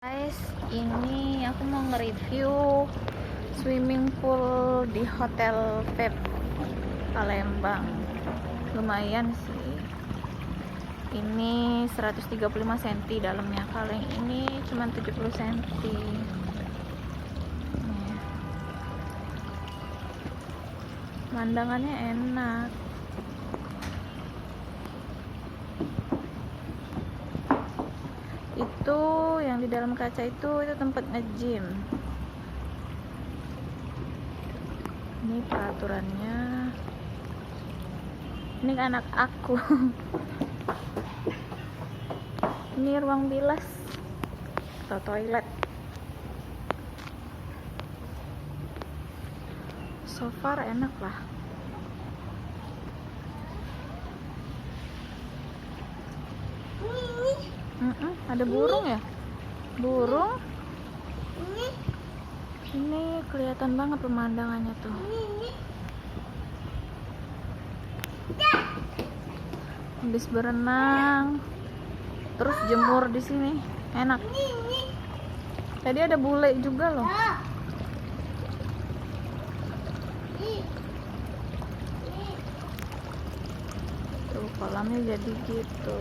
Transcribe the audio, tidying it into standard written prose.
Guys, ini aku mau nge-review swimming pool di Hotel Vep Palembang. Lumayan sih. Ini 135 cm dalamnya. Kalau yang ini cuma 70 cm. Nih. Pemandangannya enak. Itu yang di dalam kaca itu tempat nge-gym. Ini peraturannya. Ini anak aku. Ini ruang bilas atau toilet. So far enak lah. Ada burung ya? Burung? Ini kelihatan banget pemandangannya tuh. Habis berenang, terus jemur di sini, enak. Tadi ada bule juga loh. Tuh kolamnya jadi gitu.